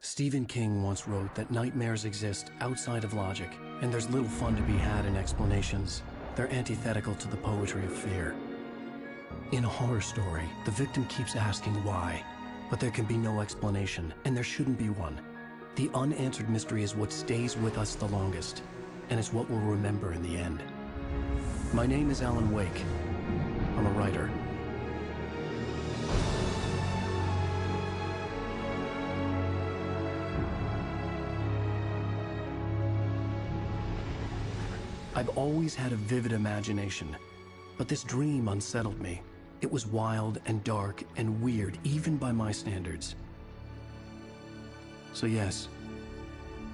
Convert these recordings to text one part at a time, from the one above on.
Stephen King once wrote that nightmares exist outside of logic, and there's little fun to be had in explanations. They're antithetical to the poetry of fear. In a horror story, the victim keeps asking why, but there can be no explanation, and there shouldn't be one. The unanswered mystery is what stays with us the longest, and it's what we'll remember in the end. My name is Alan Wake. I'm a writer. I've always had a vivid imagination, but this dream unsettled me. It was wild and dark and weird, even by my standards. So yes,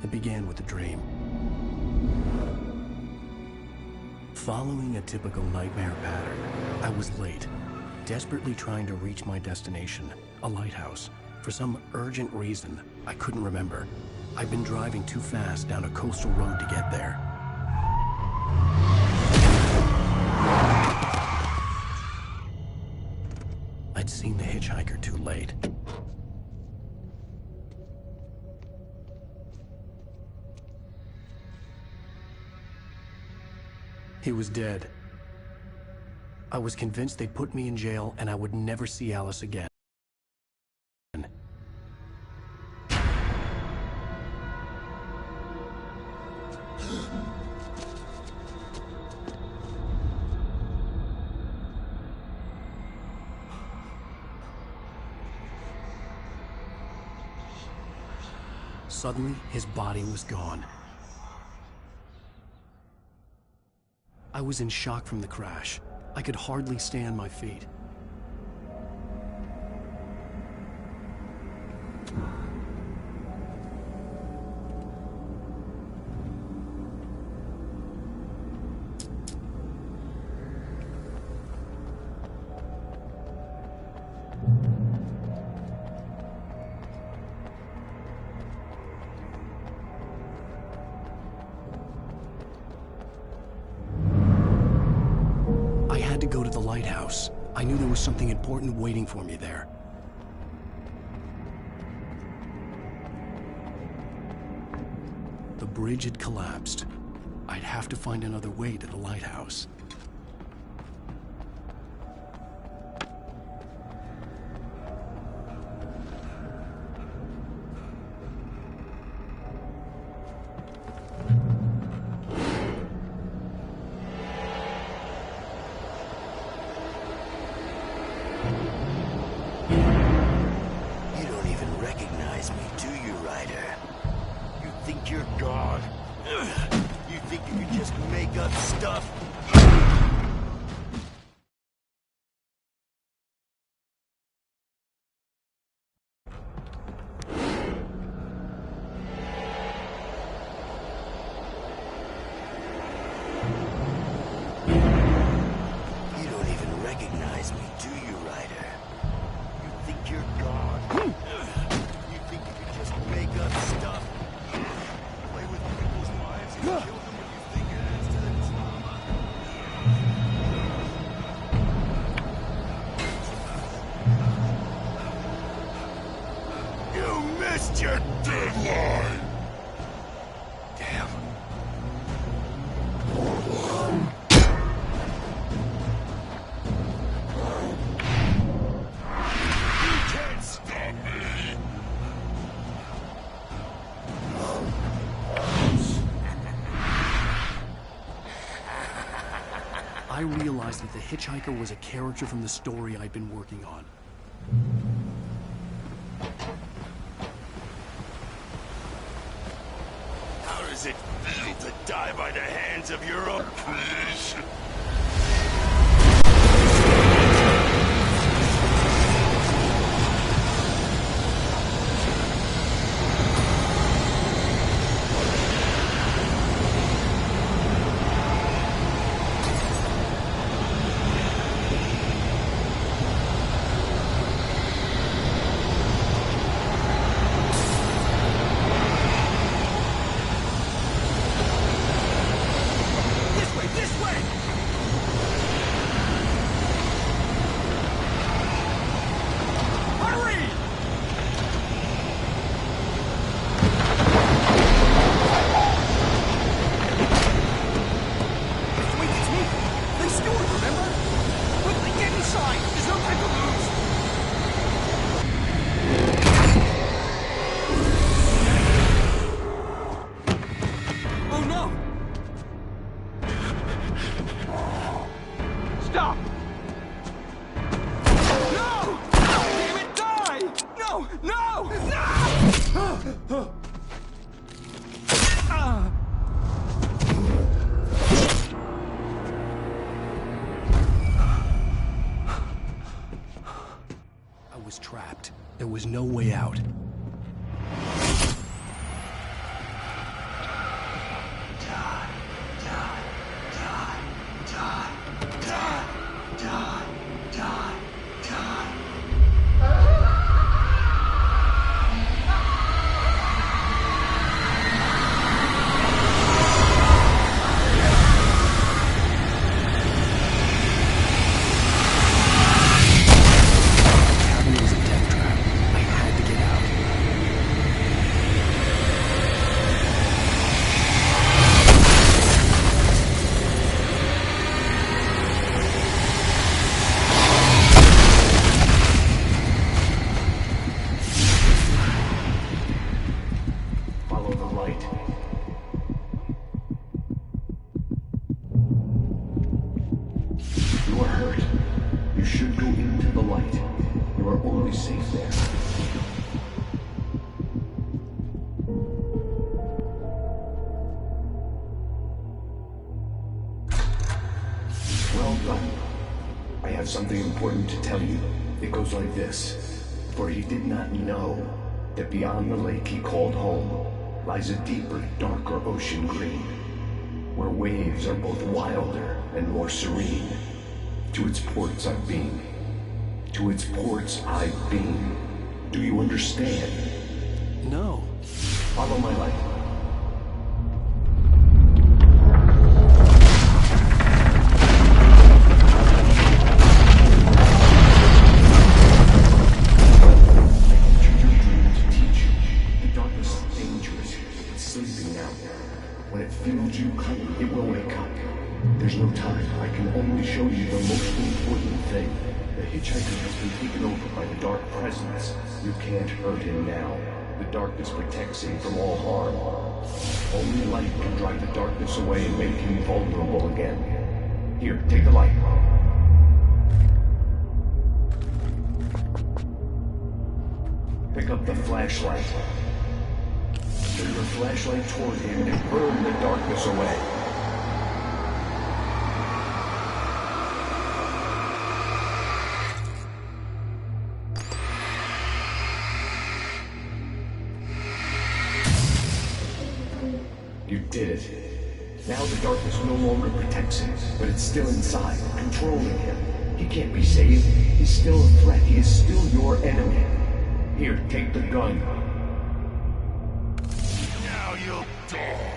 it began with a dream. Following a typical nightmare pattern, I was late, desperately trying to reach my destination, a lighthouse. For some urgent reason, I couldn't remember. I'd been driving too fast down a coastal road to get there. I'd seen the hitchhiker too late. He was dead. I was convinced they'd put me in jail and I would never see Alice again. Suddenly, his body was gone. I was in shock from the crash. I could hardly stay on my feet. To go to the lighthouse. I knew there was something important waiting for me there. The bridge had collapsed. I'd have to find another way to the lighthouse. You're God. You think you can just make up stuff? You don't even recognize me, do you, Ryder? You think you're God? You think you can just make up stuff? Kill them when you think it adds to the drama. You missed your deadline! Damn. You can't stop me! I realized that the hitchhiker was a character from the story I'd been working on. How does it feel to die by the hands of your own creation? This way! I was trapped. There was no way out. Something important to tell you. It goes like this. For he did not know that beyond the lake he called home lies a deeper, darker ocean green, where waves are both wilder and more serene. To its ports I've been. To its ports I've been. Do you understand? No. Follow my light. You can't hurt him now. The darkness protects him from all harm. Only light can drive the darkness away and make him vulnerable again. Here, take the light. Pick up the flashlight. Turn your flashlight toward him and burn the darkness away. You did it. Now the darkness no longer protects him, but it's still inside, controlling him. He can't be saved. He's still a threat. He is still your enemy. Here, take the gun. Now you'll die.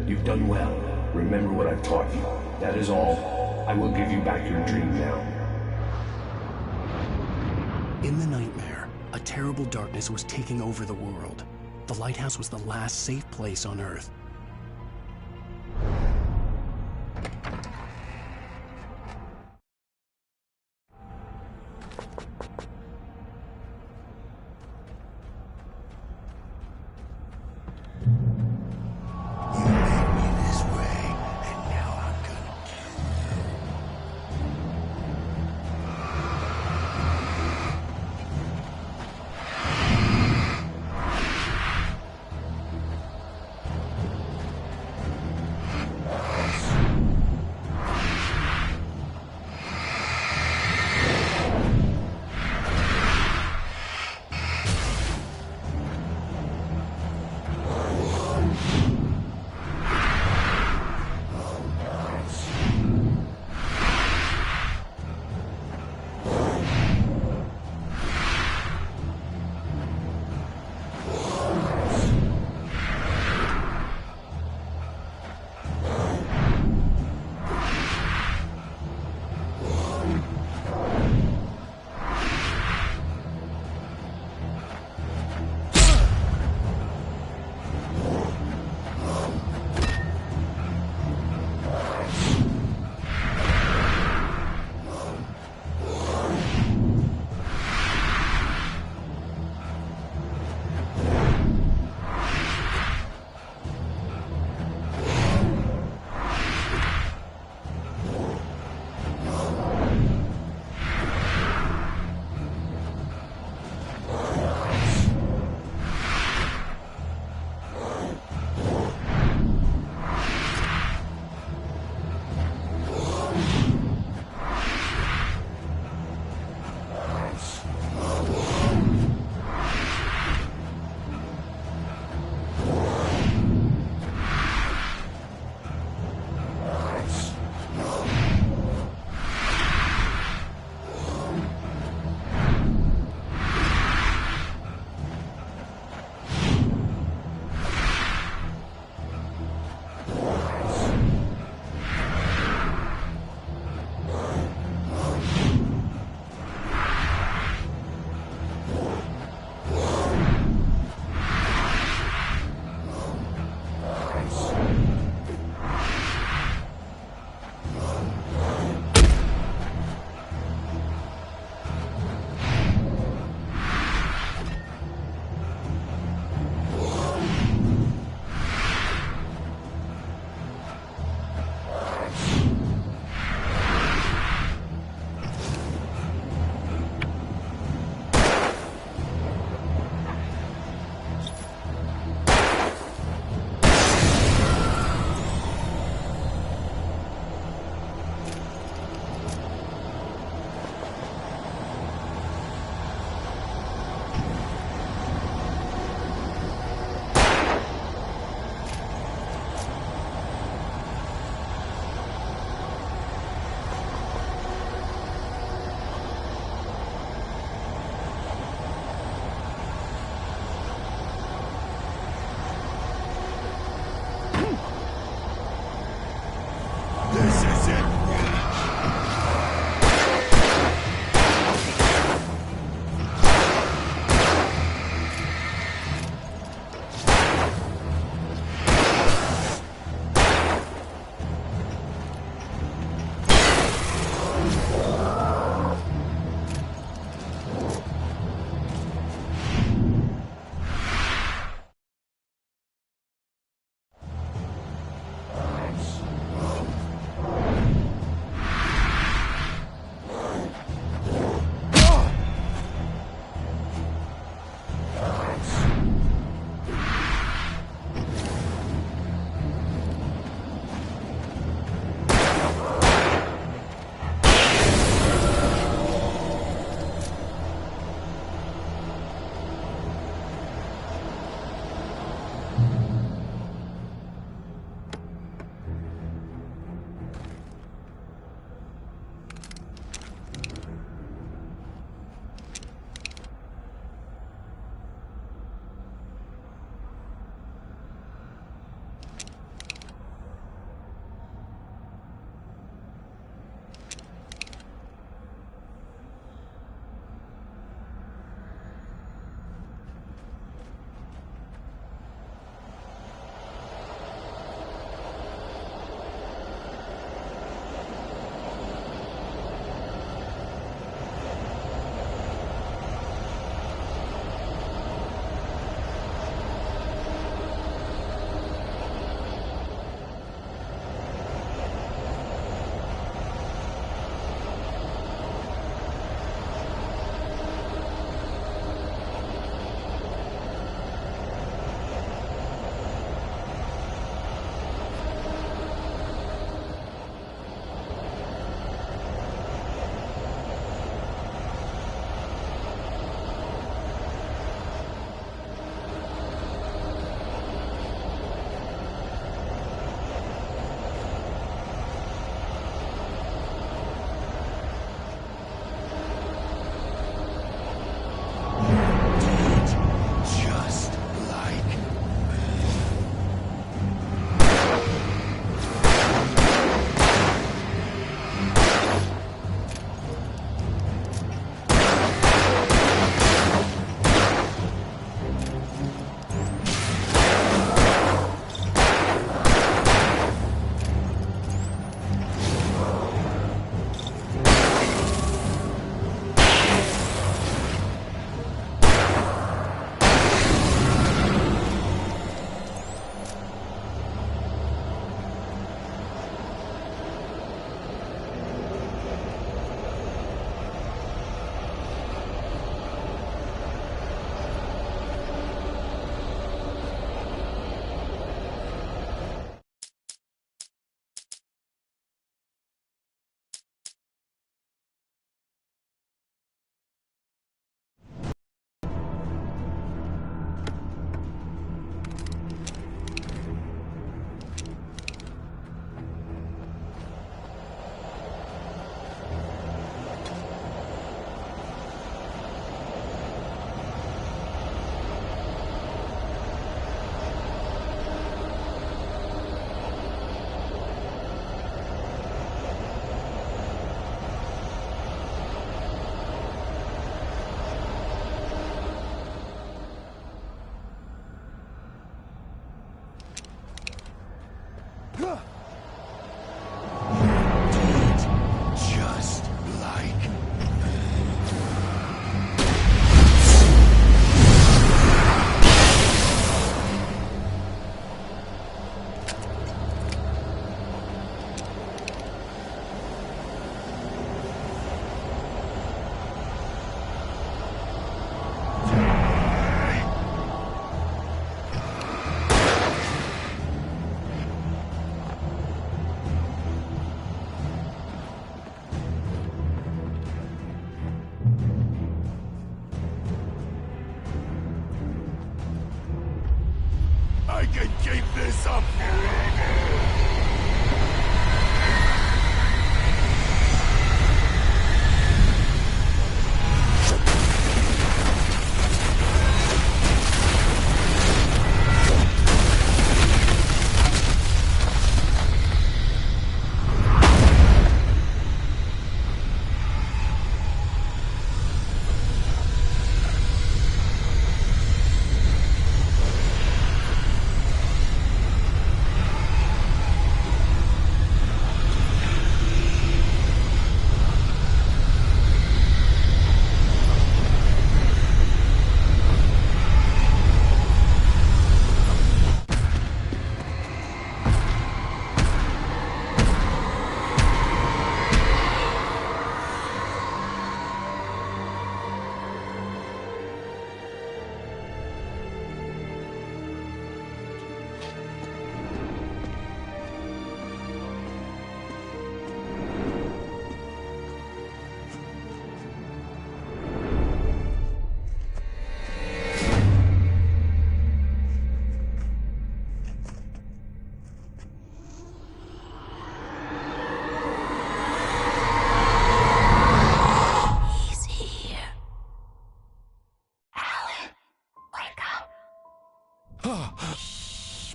You've done well. Remember what I've taught you. That is all. I will give you back your dream now. In the nightmare, a terrible darkness was taking over the world. The lighthouse was the last safe place on Earth. You made me this way, and now I'm gonna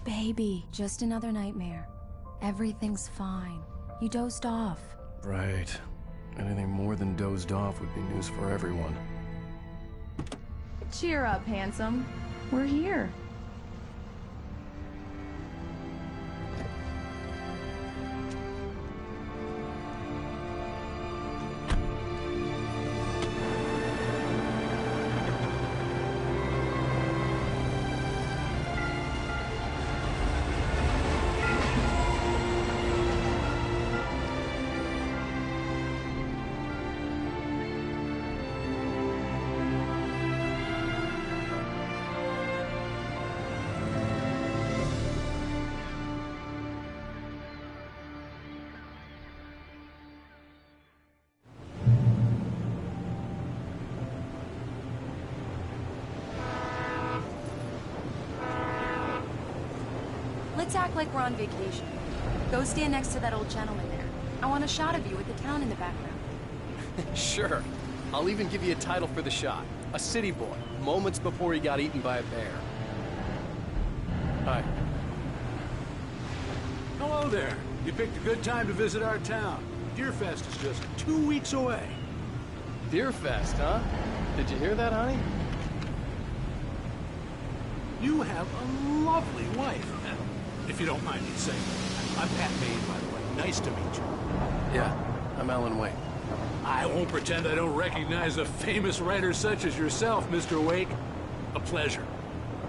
Baby, just another nightmare. Everything's fine. You dozed off. Right. Anything more than dozed off would be news for everyone. Cheer up, handsome. We're here. Let's act like we're on vacation. Go stand next to that old gentleman there. I want a shot of you with the town in the background. Sure. I'll even give you a title for the shot. A city boy, moments before he got eaten by a bear. Hi. Hello there. You picked a good time to visit our town. Deerfest is just 2 weeks away. Deerfest, huh? Did you hear that, honey? You have a lovely wife. If you don't mind me saying. I'm Pat Maine, by the way. Nice to meet you. Yeah, I'm Alan Wake. I won't pretend I don't recognize a famous writer such as yourself, Mr. Wake. A pleasure.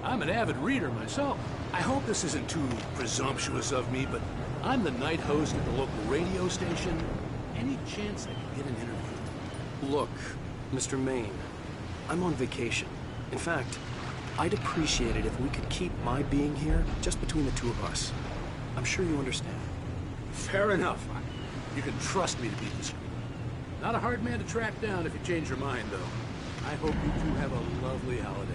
I'm an avid reader myself. I hope this isn't too presumptuous of me, but I'm the night host at the local radio station. Any chance I could get an interview? Look, Mr. Maine, I'm on vacation. In fact, I'd appreciate it if we could keep my being here just between the two of us. I'm sure you understand. Fair enough. You can trust me to be discreet. Not a hard man to track down if you change your mind, though. I hope you two have a lovely holiday.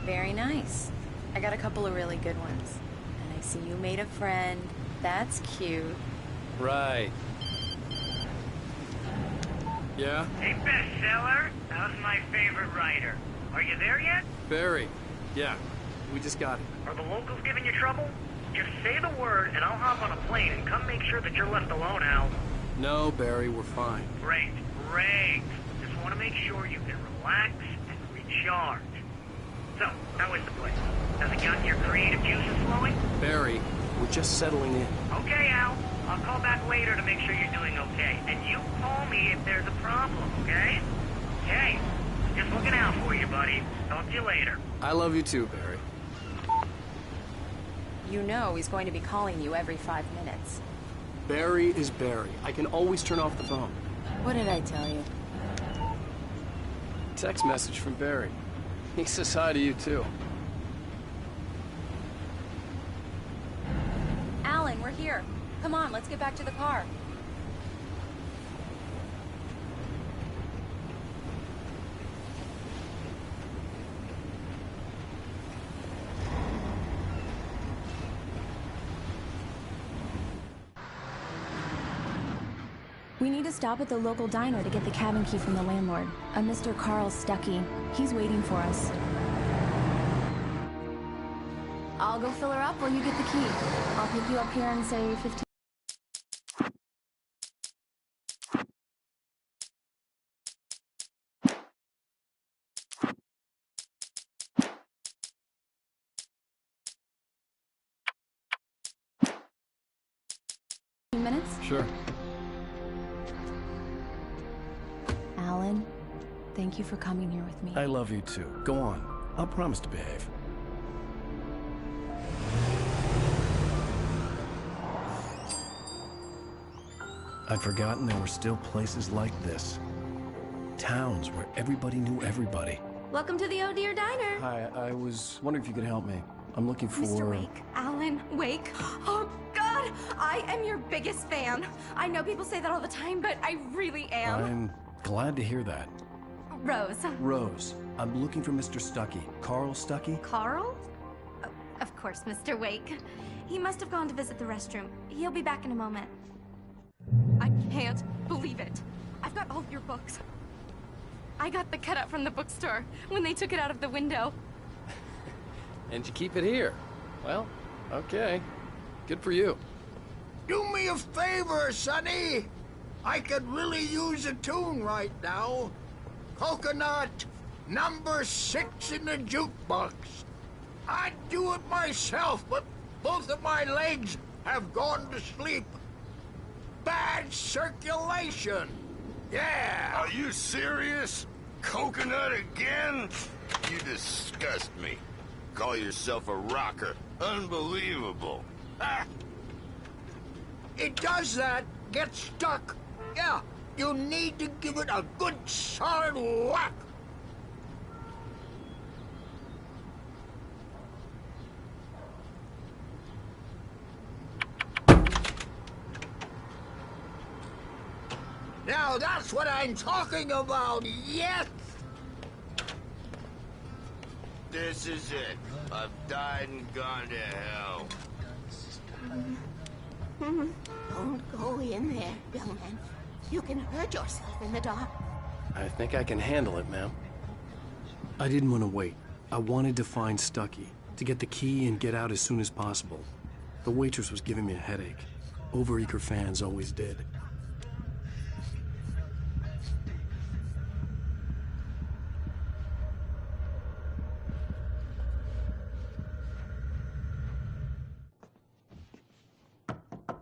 Very nice. I got a couple of really good ones. And I see you made a friend. That's cute. Right. Yeah? Hey, bestseller, how's my favorite writer? Are you there yet? Barry. Yeah, we just got it. Are the locals giving you trouble? Just say the word and I'll hop on a plane and come make sure that you're left alone, Al. No, Barry, we're fine. Great, great. Just want to make sure you can relax and recharge. So, how is the place? Has it got your creative juices flowing? Barry, we're just settling in. Okay, Al. I'll call back later to make sure you're doing okay. And you call me if there's a problem, okay? Okay. Just looking out for you, buddy. Talk to you later. I love you too, Barry. You know he's going to be calling you every 5 minutes. Barry is Barry. I can always turn off the phone. What did I tell you? Text message from Barry. He says hi to you too. Alan, we're here. Come on, let's get back to the car. We need to stop at the local diner to get the cabin key from the landlord, a Mr. Carl Stuckey. He's waiting for us. I'll go fill her up while you get the key. I'll pick you up here in, say, 15... minutes? Sure. Alan, thank you for coming here with me. I love you too. Go on. I'll promise to behave. I'd forgotten there were still places like this. Towns where everybody knew everybody. Welcome to the Oh Dear Diner. Hi, I was wondering if you could help me. I'm looking for... Mr. Wake. Alan Wake. Oh, God! I am your biggest fan. I know people say that all the time, but I really am. I'm glad to hear that. Rose. Rose, I'm looking for Mr. Stuckey. Carl Stuckey? Carl? Oh, of course, Mr. Wake. He must have gone to visit the restroom. He'll be back in a moment. I can't believe it. I've got all your books. I got the cutout from the bookstore when they took it out of the window. And you keep it here. Well, okay. Good for you. Do me a favor, Sonny. I could really use a tune right now. Coconut, number 6 in the jukebox. I'd do it myself, but both of my legs have gone to sleep. Bad circulation. Yeah. Are you serious? Coconut again? You disgust me. Call yourself a rocker. Unbelievable. Ah. It does that. Get stuck. Yeah, you need to give it a good solid whack. Now that's what I'm talking about, yes! This is it. I've died and gone to hell. Don't go in there, young man. You can hurt yourself in the dark. I think I can handle it, ma'am. I didn't want to wait. I wanted to find Stuckey, to get the key and get out as soon as possible. The waitress was giving me a headache. Overeager fans always did.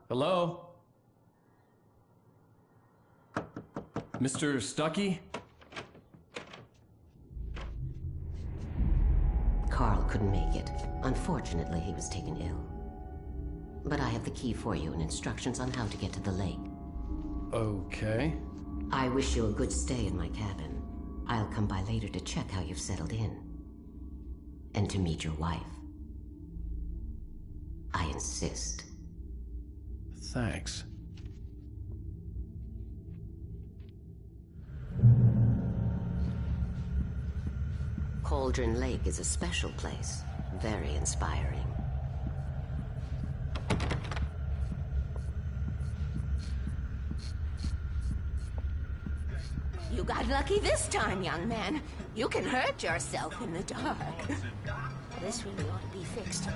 Hello? Mr. Stuckey? Carl couldn't make it. Unfortunately, he was taken ill. But I have the key for you and instructions on how to get to the lake. Okay. I wish you a good stay in my cabin. I'll come by later to check how you've settled in. And to meet your wife. I insist. Thanks. Cauldron Lake is a special place. Very inspiring. You got lucky this time, young man. You can hurt yourself in the dark. This really ought to be fixed.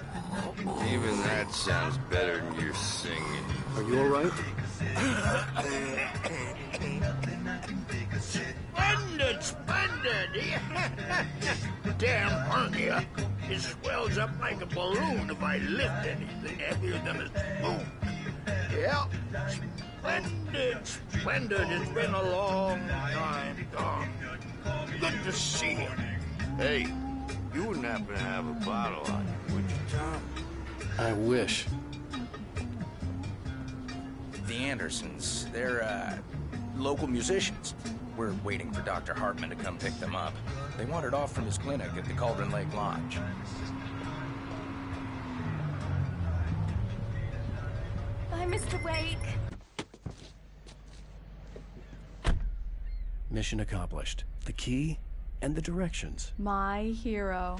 Even that sounds better than your singing. Are you all right? Splendid, splendid! Damn hernia. It swells up like a balloon if I lift anything heavier than a spoon. Yeah, splendid, splendid. It's been a long time gone. Good to see you. Hey, you wouldn't happen to have a bottle on you, would you, Tom? I wish. The Andersons, they're, local musicians. We're waiting for Dr. Hartman to come pick them up. They wandered off from his clinic at the Cauldron Lake Lodge. Mr. Wake. Mission accomplished. The key and the directions. My hero.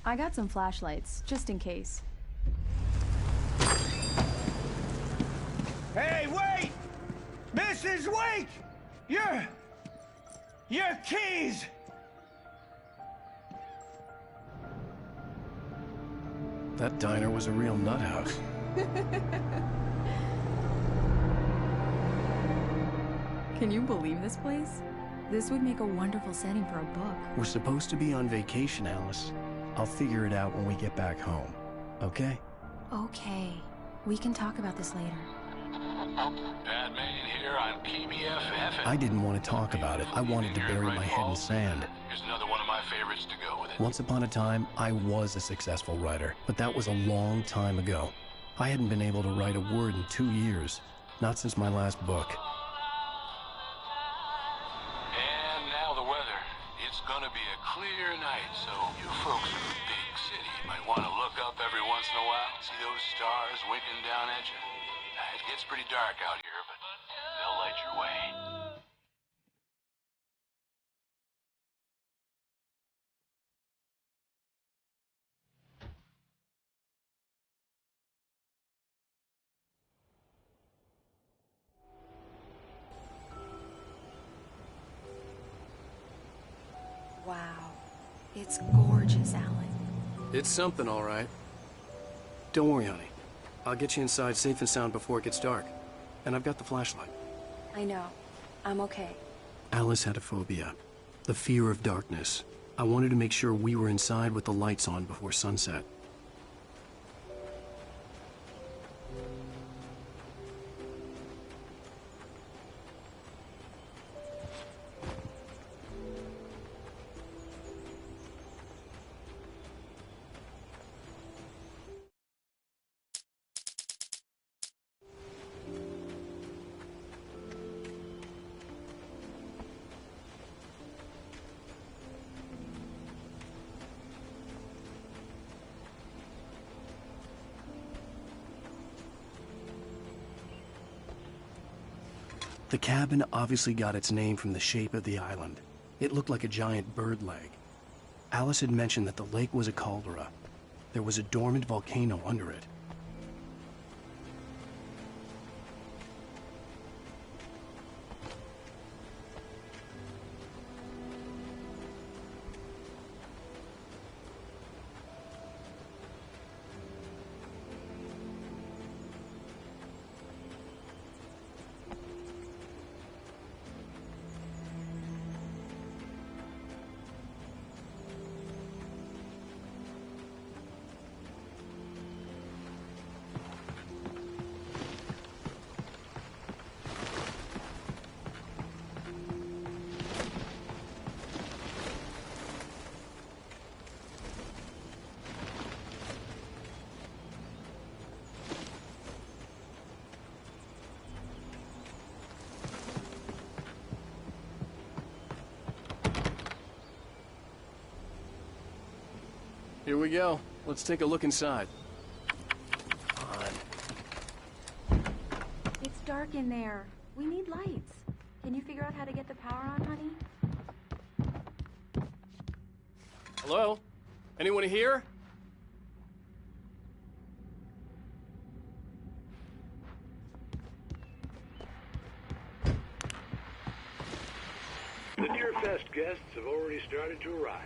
I got some flashlights, just in case. Hey, wait! Mrs. Wake! Your keys! That diner was a real nut house. Can you believe this place? This would make a wonderful setting for a book. We're supposed to be on vacation, Alice. I'll figure it out when we get back home. Okay? Okay. We can talk about this later. Batman here on KBFF. I didn't want to talk about it. I wanted to bury my head in sand. Here's another one of my favorites to go with it. Once upon a time, I was a successful writer, but that was a long time ago. I hadn't been able to write a word in 2 years. Not since my last book. And now the weather. It's gonna be a clear night, so you folks in the big city might want to look up every once in a while. See those stars winking down at you? It gets pretty dark out here, but they'll light your way. Wow. It's gorgeous, Alan. It's something, all right. Don't worry, honey. I'll get you inside safe and sound before it gets dark. And I've got the flashlight. I know. I'm okay. Alice had a phobia. The fear of darkness. I wanted to make sure we were inside with the lights on before sunset. The cabin obviously got its name from the shape of the island. It looked like a giant bird leg. Alice had mentioned that the lake was a caldera. There was a dormant volcano under it. Here we go. Let's take a look inside. It's dark in there. We need lights. Can you figure out how to get the power on, honey? Hello? Anyone here? The Deerfest guests have already started to arrive.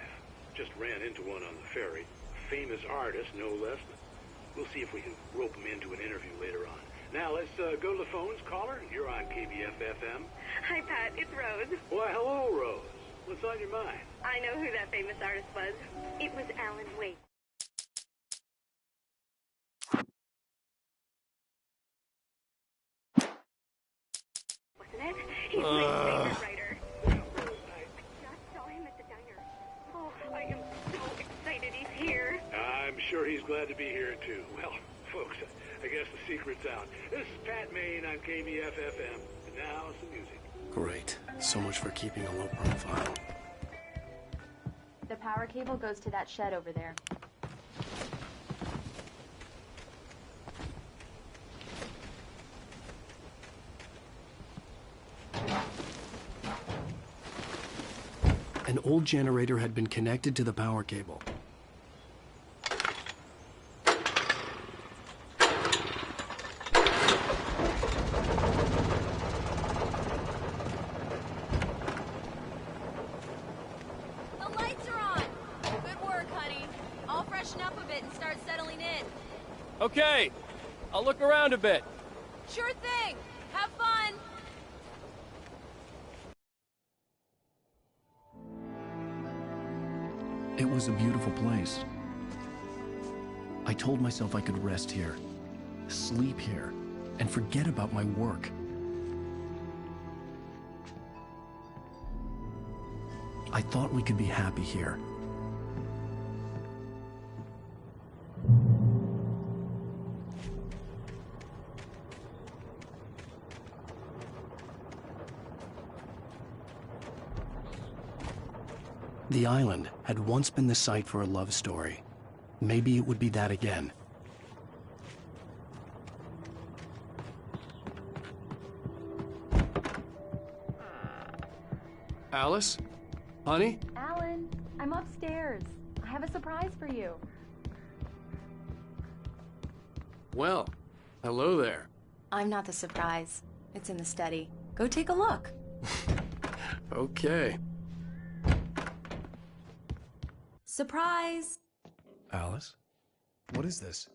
Just ran into one on the ferry. Famous artist, no less. We'll see if we can rope him into an interview later on. Now, let's go to the phones. Caller, you're on KBF-FM. Hi, Pat. It's Rose. Why, hello, Rose. What's on your mind? I know who that famous artist was. It was Alan Wake. Wasn't it? He's my favorite writer. I just saw him at the diner. Oh, I am so excited he's here. I'm sure he's glad to be here, too. Well, folks, I guess the secret's out. This is Pat Maine on KBF-FM. And now, some music. Great. So much for keeping a low profile. The power cable goes to that shed over there. An old generator had been connected to the power cable. The lights are on! Good work, honey. I'll freshen up a bit and start settling in. Okay, I'll look around a bit. Sure thing! Have fun! It was a beautiful place. I told myself I could rest here, sleep here, and forget about my work. I thought we could be happy here. The island had once been the site for a love story. Maybe it would be that again. Alice? Honey? Alan, I'm upstairs. I have a surprise for you. Well, hello there. I'm not the surprise. It's in the study. Go take a look. Okay. Surprise! Alice? What is this?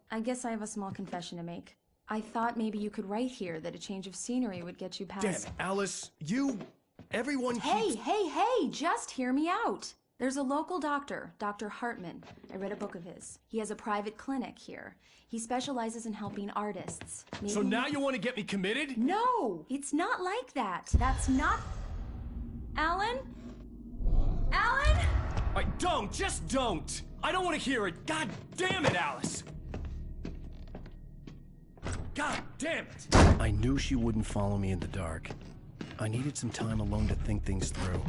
I guess I have a small confession to make. I thought maybe you could write here that a change of scenery would get you past... Damn it, Alice, everyone Hey, just hear me out. There's a local doctor, Dr. Hartman. I read a book of his. He has a private clinic here. He specializes in helping artists. Maybe... So now you want to get me committed? No, it's not like that. That's not... Alan? Alan? Just don't! I don't want to hear it! God damn it, Alice! God damn it! I knew she wouldn't follow me in the dark. I needed some time alone to think things through.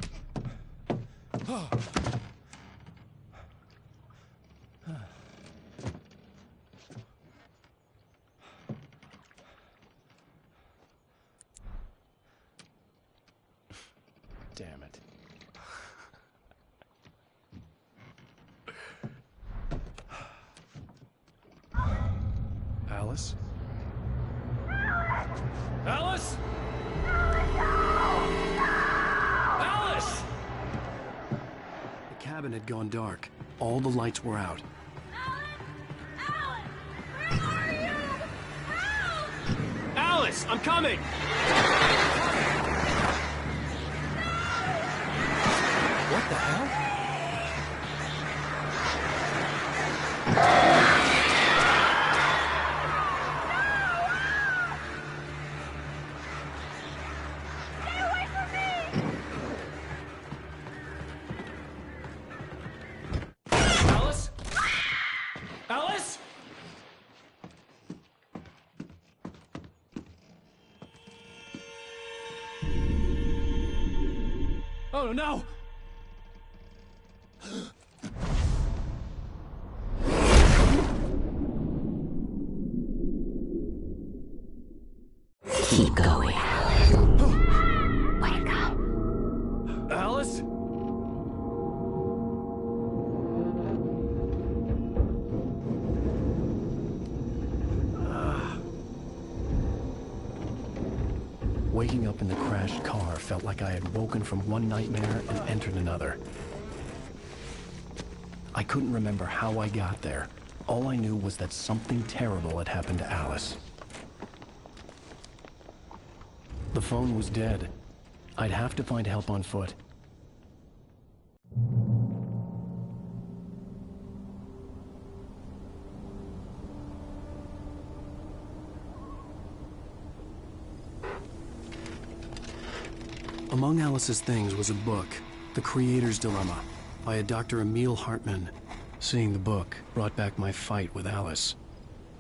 Damn it. Alice? Alice? Alice! The cabin had gone dark. All the lights were out. Alice, I'm coming! What the hell? Alice? Alice? Oh no! Keep going. Wake up. Alice? Waking up in the crashed car felt like I had woken from one nightmare and entered another. I couldn't remember how I got there. All I knew was that something terrible had happened to Alice. The phone was dead. I'd have to find help on foot. Among Alice's things was a book, The Creator's Dilemma, by a Dr. Emil Hartman. Seeing the book brought back my fight with Alice.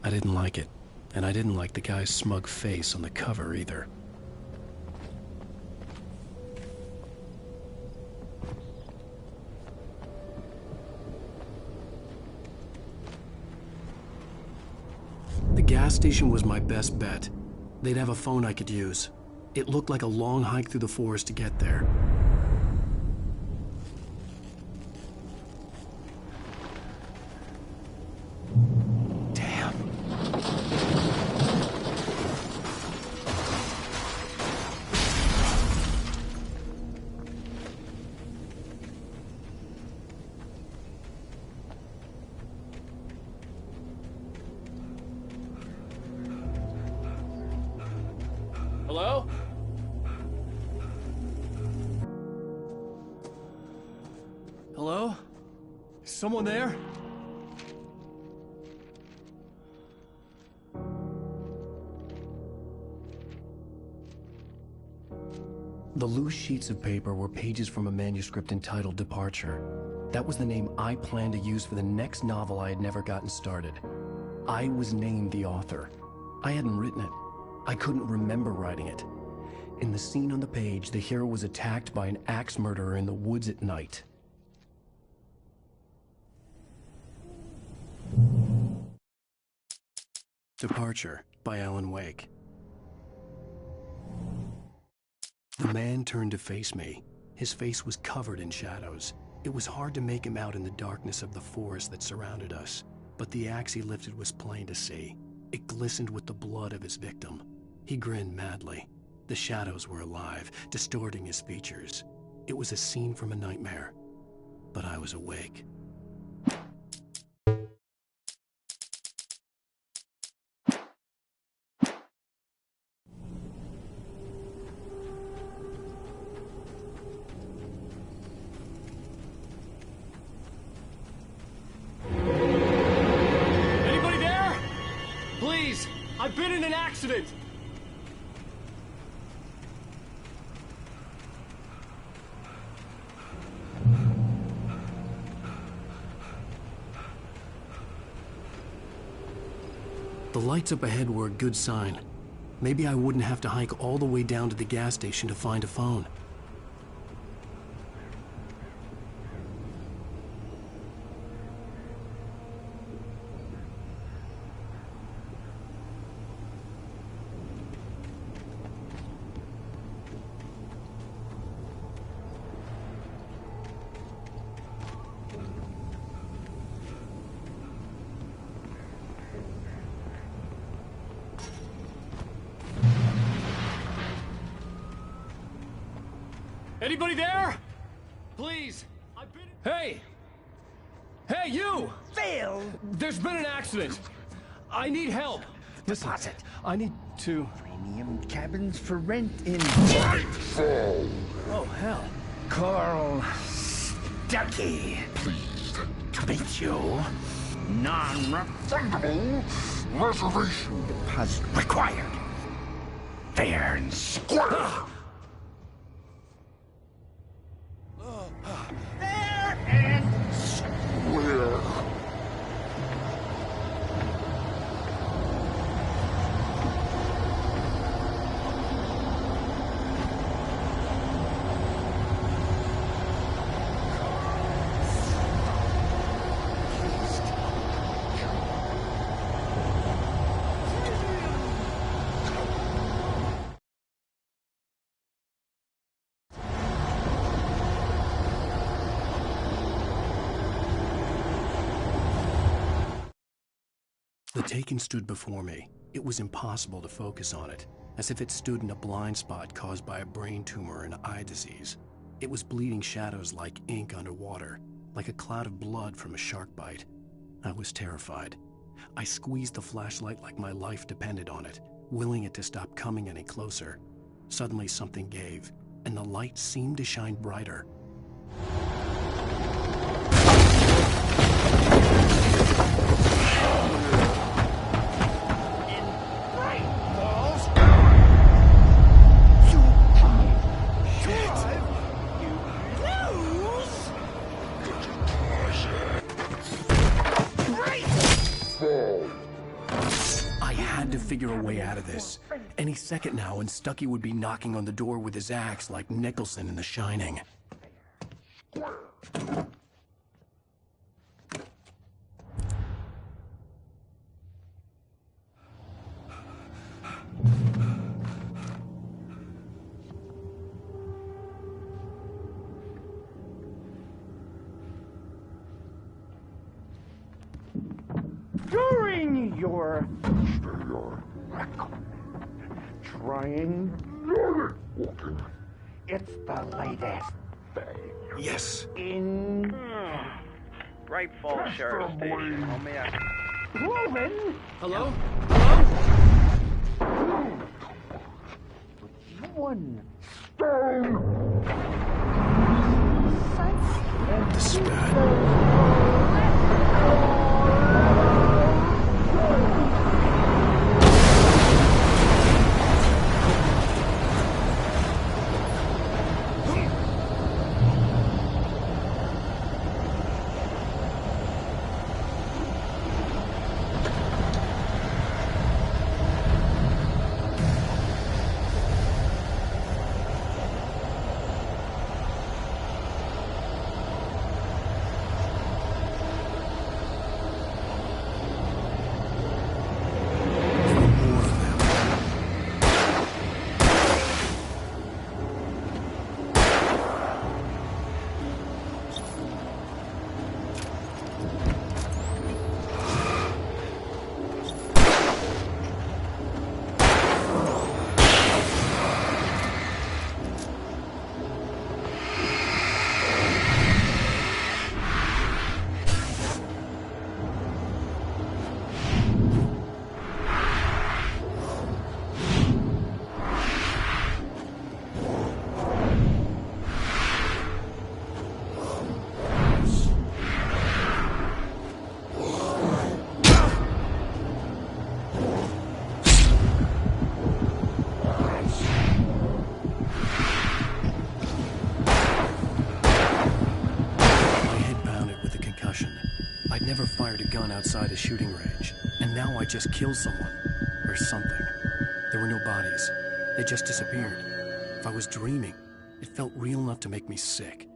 I didn't like it, and I didn't like the guy's smug face on the cover either. The gas station was my best bet. They'd have a phone I could use. It looked like a long hike through the forest to get there. Hello? Is someone there? The loose sheets of paper were pages from a manuscript entitled Departure. That was the name I planned to use for the next novel I had never gotten started. I was named the author. I hadn't written it. I couldn't remember writing it. In the scene on the page, the hero was attacked by an axe murderer in the woods at night. Departure by Alan Wake. The man turned to face me. His face was covered in shadows. It was hard to make him out in the darkness of the forest that surrounded us, but the axe he lifted was plain to see. It glistened with the blood of his victim. He grinned madly. The shadows were alive, distorting his features. It was a scene from a nightmare, but I was awake. Anybody there? Please, I've been in an accident. The lights up ahead were a good sign. Maybe I wouldn't have to hike all the way down to the gas station to find a phone. Anybody there? Please, I've been... Hey! Hey, you! Phil! There's been an accident. I need help. Listen, I need to... Premium cabins for rent in... Oh, hell. Carl Stuckey. Pleased to meet you. Non-refundable reservation deposit required. Fair and square. Fair and square. The Taken stood before me. It was impossible to focus on it, as if it stood in a blind spot caused by a brain tumor and eye disease. It was bleeding shadows like ink underwater, like a cloud of blood from a shark bite. I was terrified. I squeezed the flashlight like my life depended on it, willing it to stop coming any closer. Suddenly something gave, and the light seemed to shine brighter. I had to figure a way out of this. Any second now, and Stuckey would be knocking on the door with his axe like Nicholson in The Shining. During your trying walking, it's the latest thing. Yes. In Bright Falls Sheriff Station. How may I... Woven. Hello? One stone. The spell outside a shooting range, and now I just killed someone. Or something. There were no bodies. They just disappeared. If I was dreaming, it felt real enough to make me sick.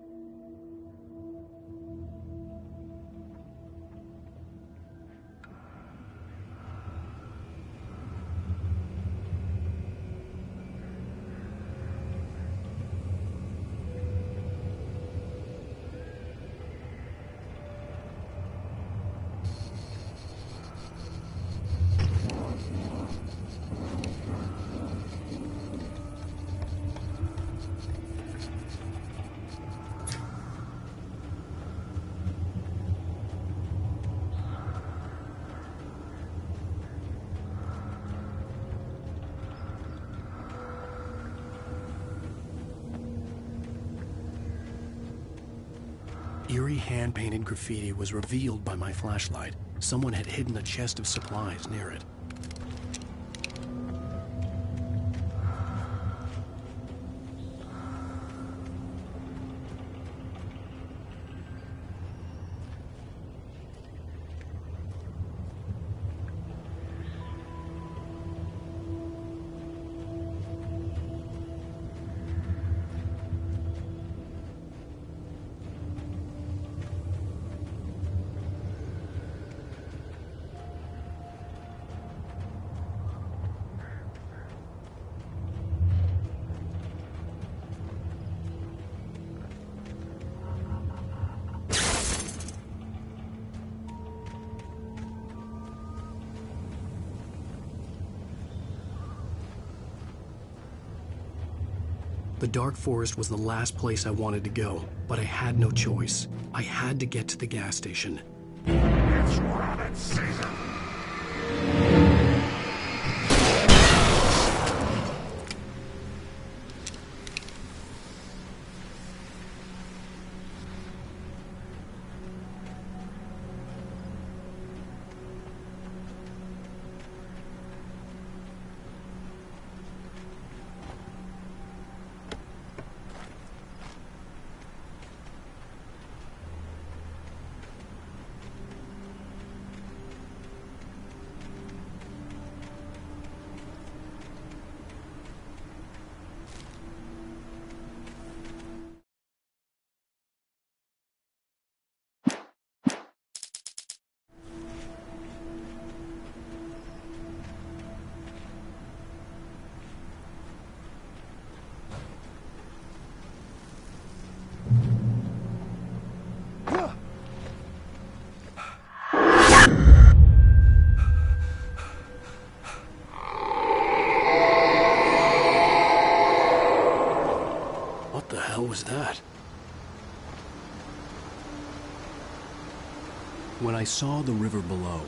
Eerie hand-painted graffiti was revealed by my flashlight. Someone had hidden a chest of supplies near it. The dark forest was the last place I wanted to go, but I had no choice. I had to get to the gas station. It's rabbit season! What was that? When I saw the river below,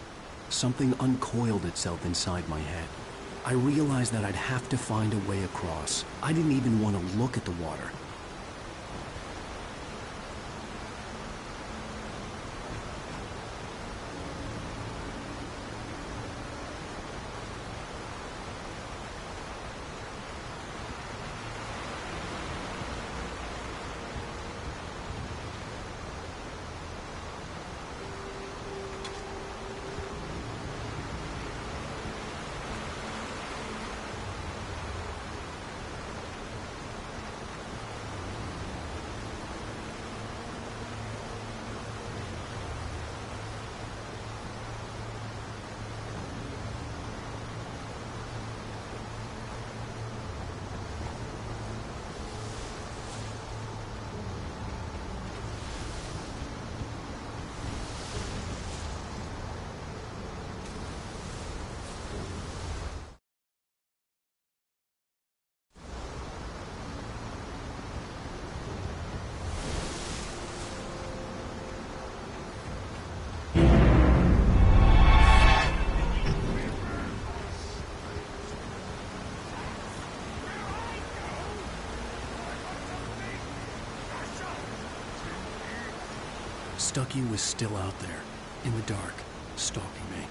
something uncoiled itself inside my head. I realized that I'd have to find a way across. I didn't even want to look at the water. Stucky was still out there, in the dark, stalking me.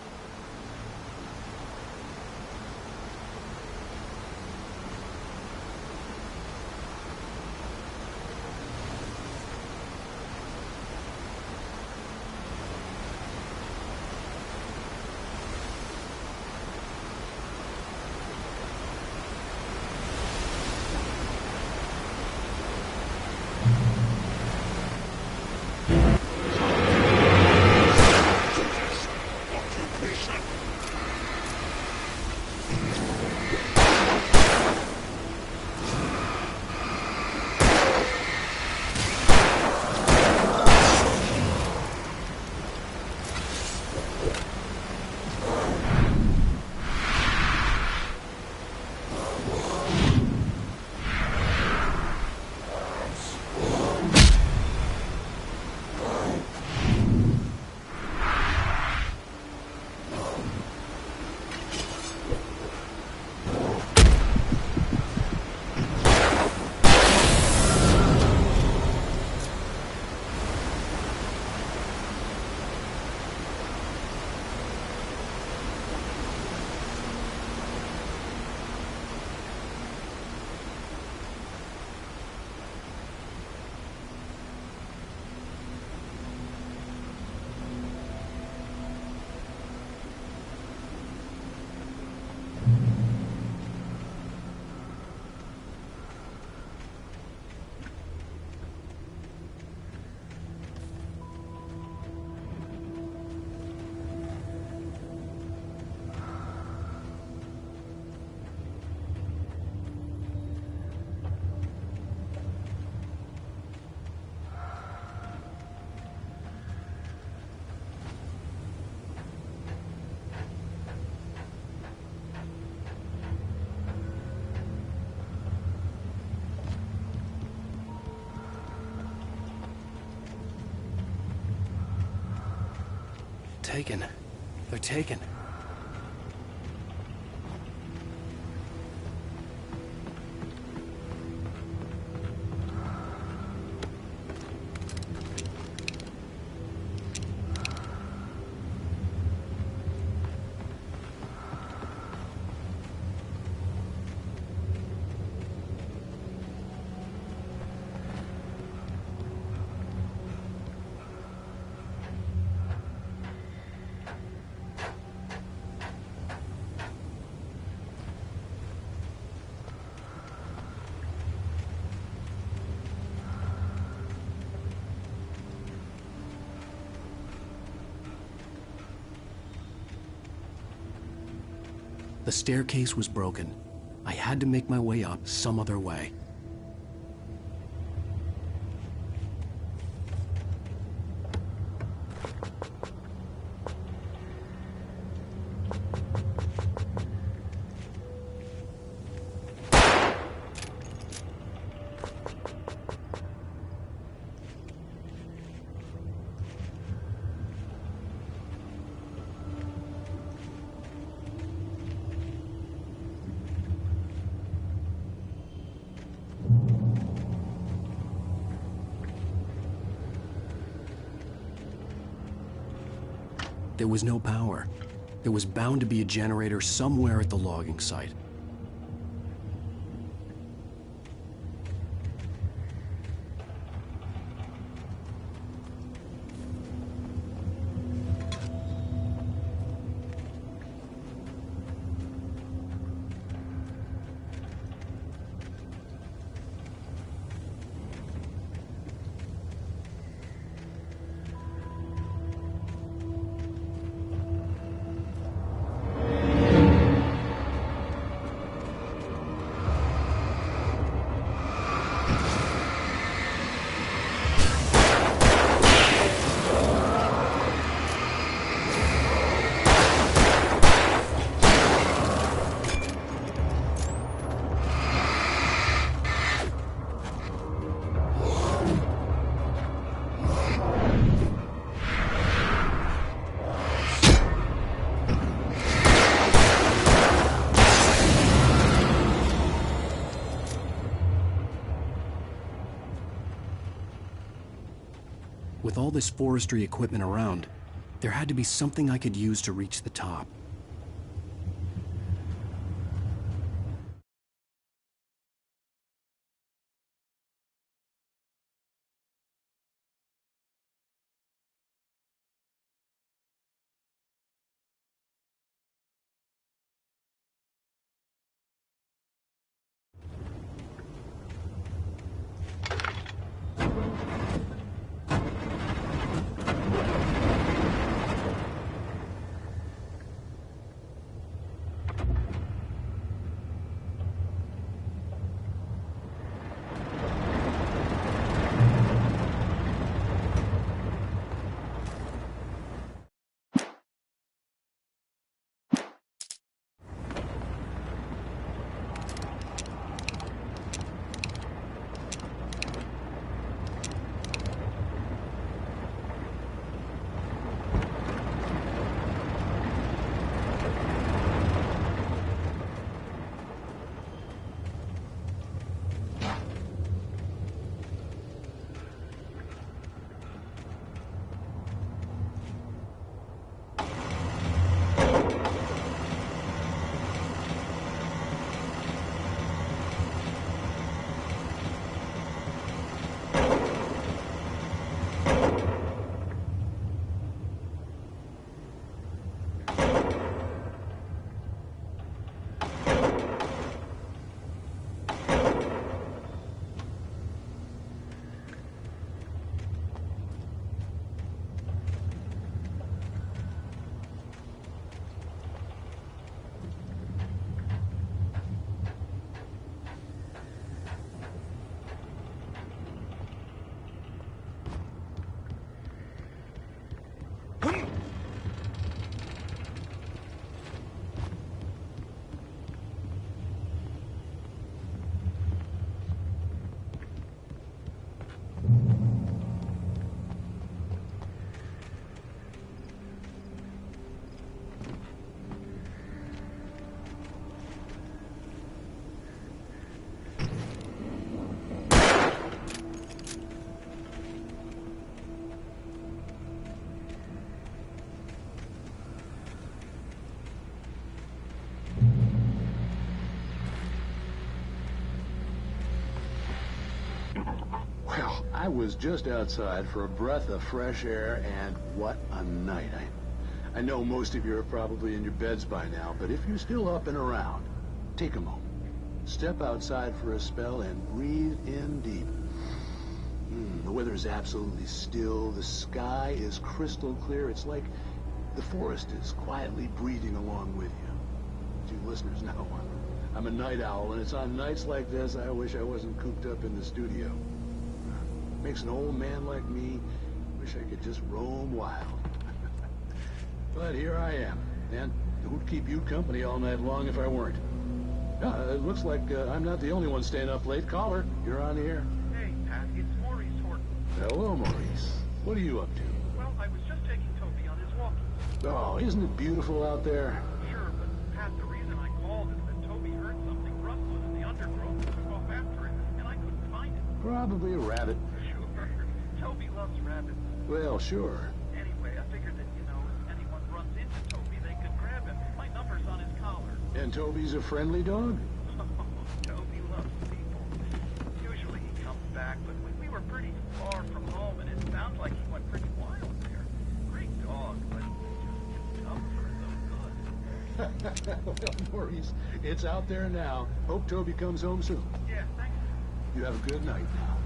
Taken. They're taken. The staircase was broken. I had to make my way up some other way. There was no power. There was bound to be a generator somewhere at the logging site. With all this forestry equipment around, there had to be something I could use to reach the top. I was just outside for a breath of fresh air, and what a night. I know most of you are probably in your beds by now, but if you're still up and around, take a moment. Step outside for a spell and breathe in deep. The weather is absolutely still. The sky is crystal clear. It's like the forest is quietly breathing along with you. To you listeners now, I'm a night owl, and it's on nights like this I wish I wasn't cooped up in the studio. Makes an old man like me wish I could just roam wild. But here I am, and who'd keep you company all night long if I weren't? It looks like I'm not the only one staying up late. Caller, you're on the air. Hey, Pat, it's Maurice Horton. Hello, Maurice. What are you up to? Well, I was just taking Toby on his walk. Oh, isn't it beautiful out there? Sure, but Pat, the reason I called is that Toby heard something rustling in the undergrowth and took off after it, and I couldn't find it. Probably a rabbit. Sure. Toby loves rabbits. Well, sure. Anyway, I figured that, if anyone runs into Toby, they could grab him. My number's on his collar. And Toby's a friendly dog? Toby loves people. Usually he comes back, but we were pretty far from home, and it sounds like he went pretty wild there. Great dog, but just tough so good. Well, Maurice, it's out there now. Hope Toby comes home soon. Yeah, thanks. You have a good night now.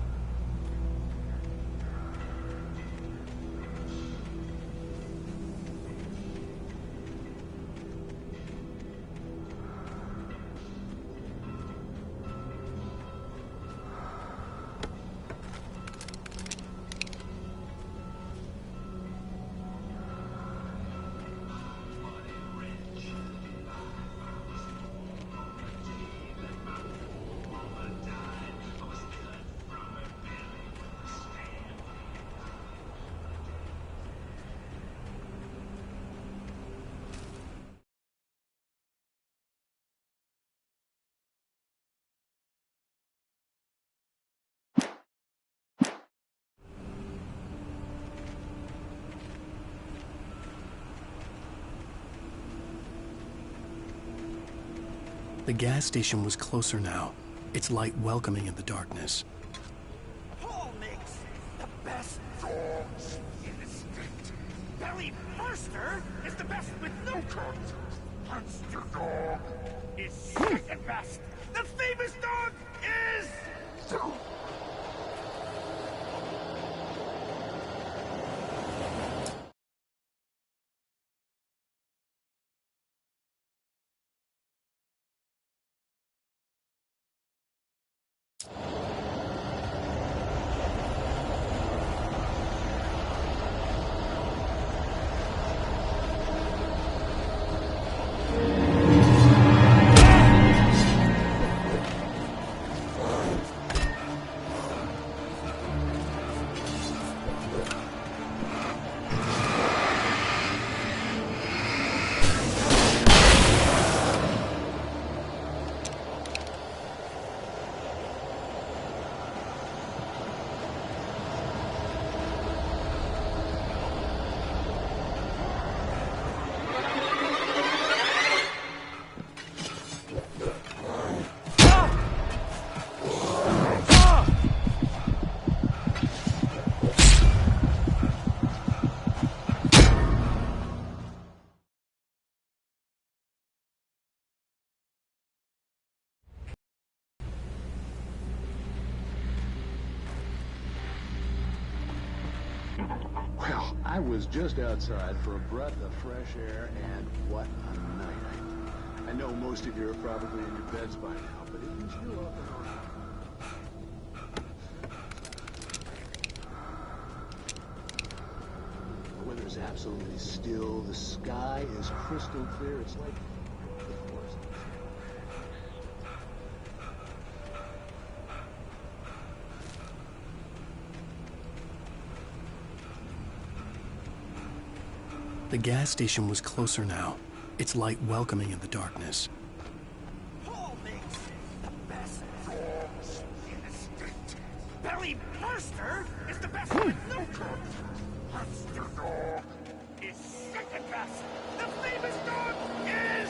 The gas station was closer now, its light welcoming in the darkness. Paul makes the best dogs in the state. Belly Burster is the best with no cut. Monster Dog is second best. The famous dog is... Well, I was just outside for a breath of fresh air, and what a night. I know most of you are probably in your beds by now, but if you're still up and around... The weather's absolutely still. The sky is crystal clear. It's like the forest. The gas station was closer now, its light welcoming in the darkness. Paul makes the best dogs in the state. Belly Burster is the best with no cut. Monster Dog is second best. The famous dog is...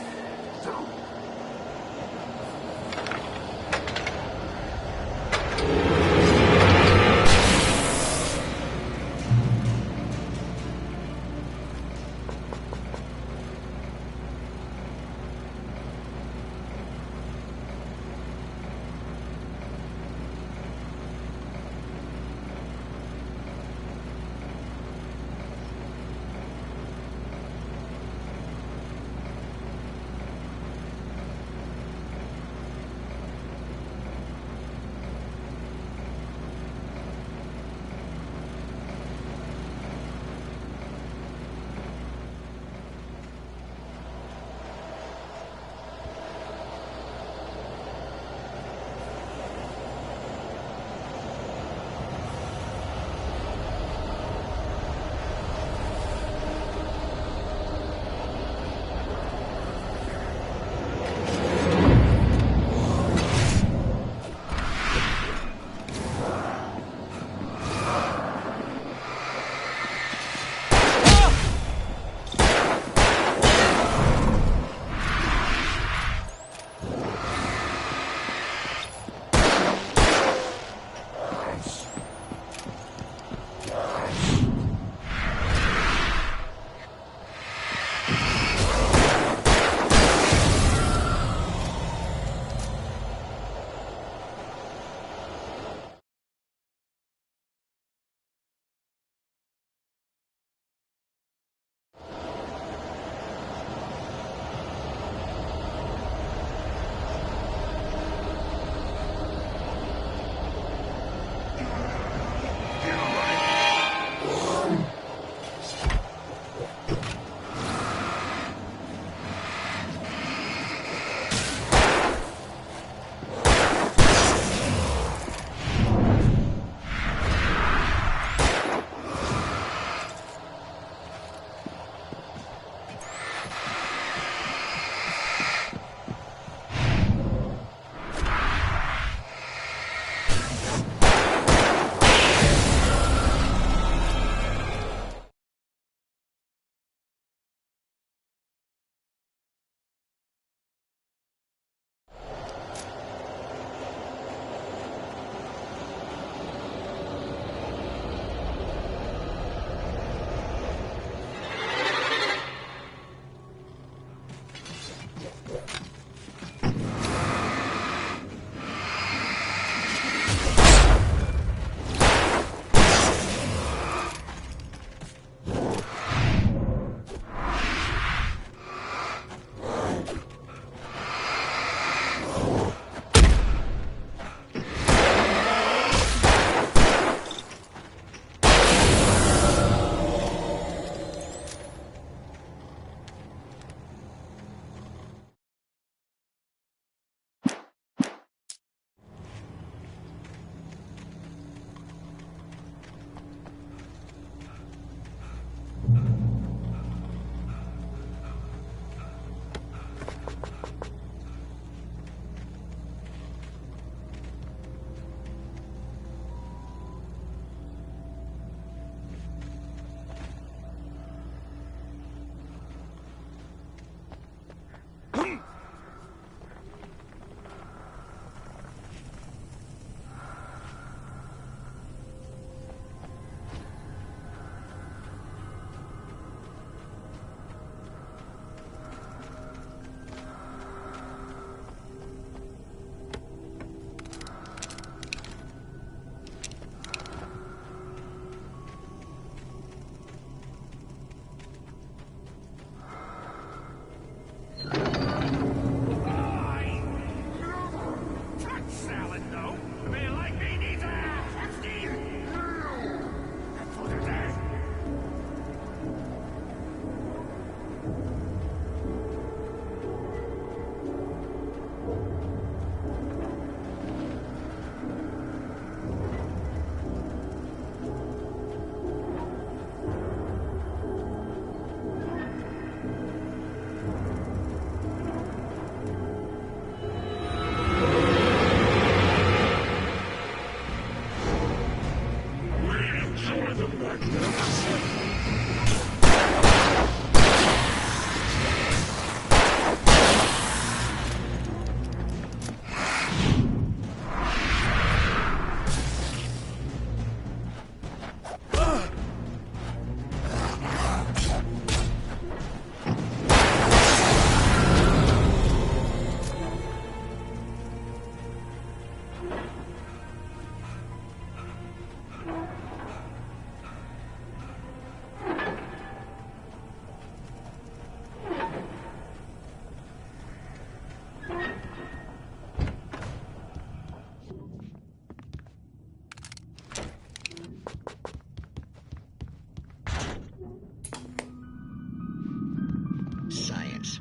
Science.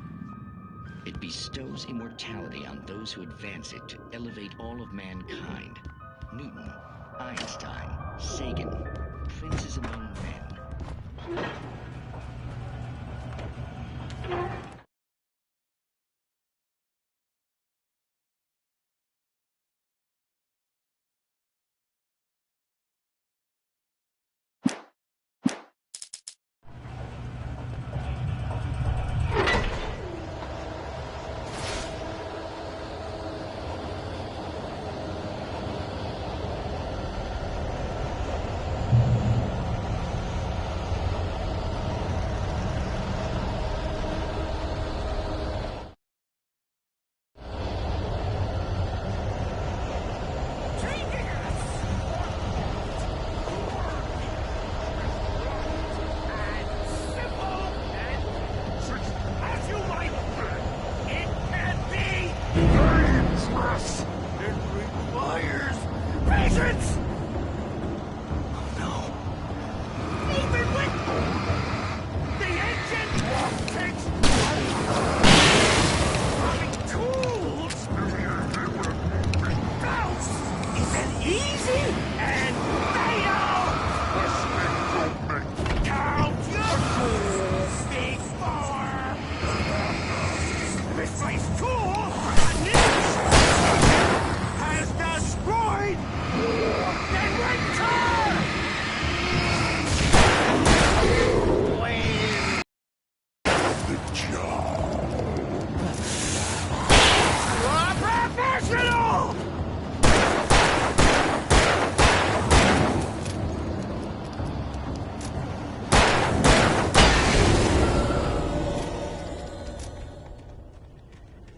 It bestows immortality on those who advance it to elevate all of mankind. Newton, Einstein, Sagan, princes among men.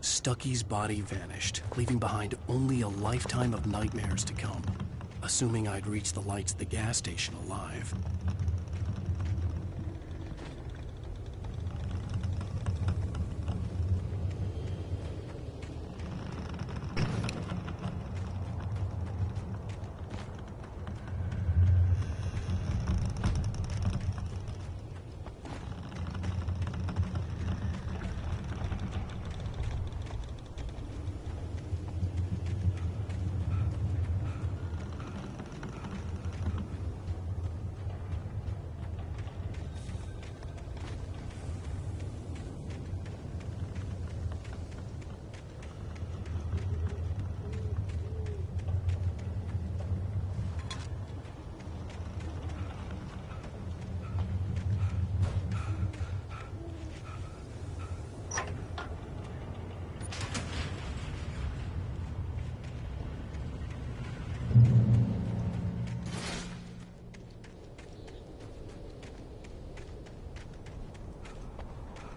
Stucky's body vanished, leaving behind only a lifetime of nightmares to come. Assuming I'd reach the lights at the gas station alive.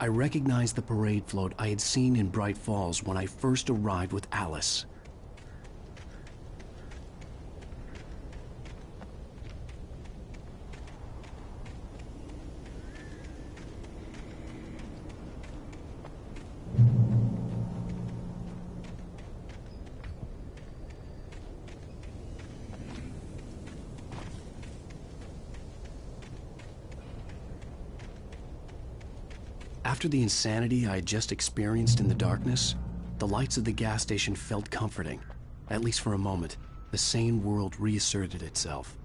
I recognized the parade float I had seen in Bright Falls when I first arrived with Alice. After the insanity I had just experienced in the darkness, the lights of the gas station felt comforting. At least for a moment, the sane world reasserted itself.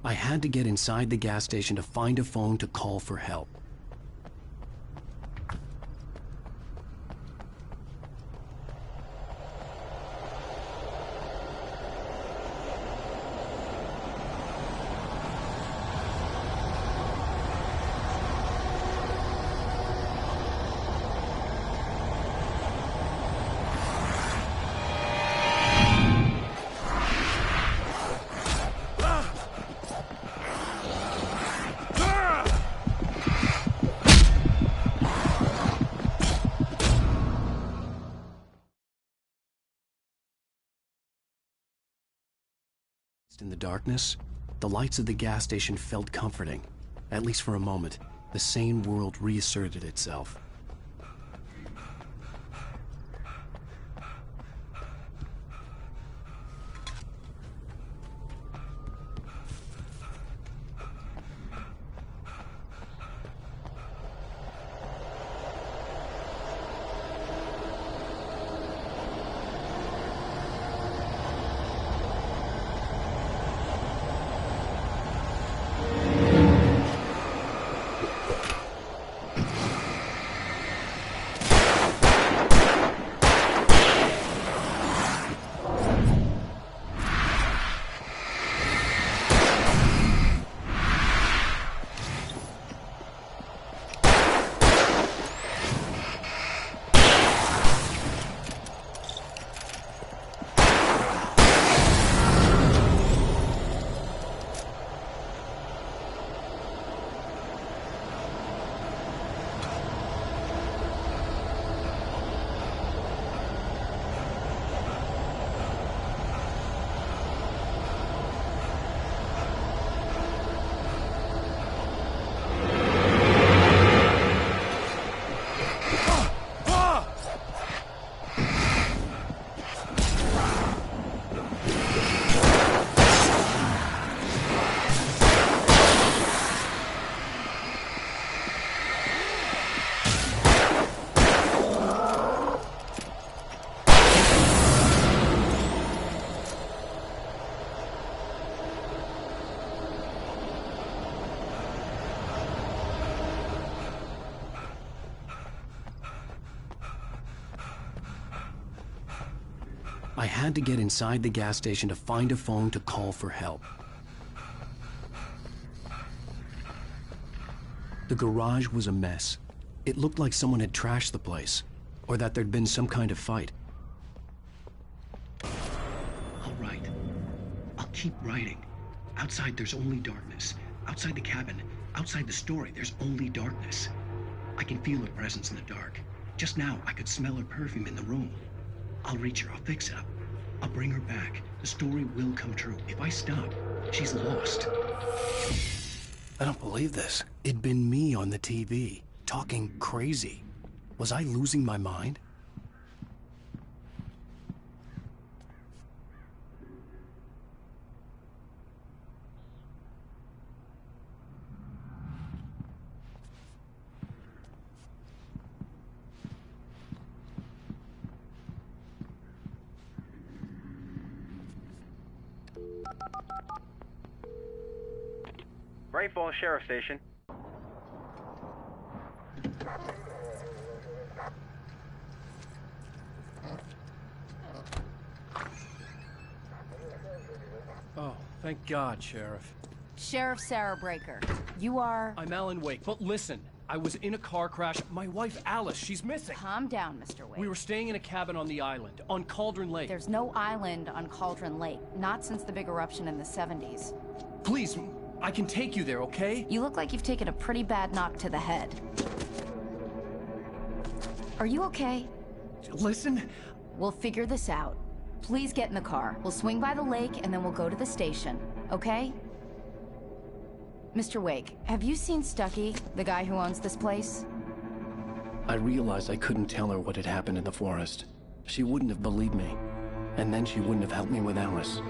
I had to get inside the gas station to find a phone to call for help. In the darkness, the lights of the gas station felt comforting. At least for a moment, the sane world reasserted itself. I had to get inside the gas station to find a phone to call for help. The garage was a mess. It looked like someone had trashed the place, or that there'd been some kind of fight. I'll write. I'll keep writing. Outside there's only darkness. Outside the cabin, outside the story, there's only darkness. I can feel her presence in the dark. Just now, I could smell her perfume in the room. I'll reach her, I'll fix it up. I'll bring her back. The story will come true. If I stop, she's lost. I don't believe this. It'd been me on the TV, talking crazy. Was I losing my mind? Great Falls Sheriff Station. Oh, thank God, Sheriff. Sheriff Sarah Breaker. You are... I'm Alan Wake, but listen. I was in a car crash. My wife, Alice, she's missing. Calm down, Mr. Wake. We were staying in a cabin on the island, on Cauldron Lake. There's no island on Cauldron Lake. Not since the big eruption in the 70s. Please, I can take you there, okay? You look like you've taken a pretty bad knock to the head. Are you okay? Listen. We'll figure this out. Please get in the car. We'll swing by the lake and then we'll go to the station, okay? Mr. Wake, have you seen Stucky, the guy who owns this place? I realized I couldn't tell her what had happened in the forest. She wouldn't have believed me. And then she wouldn't have helped me with Alice.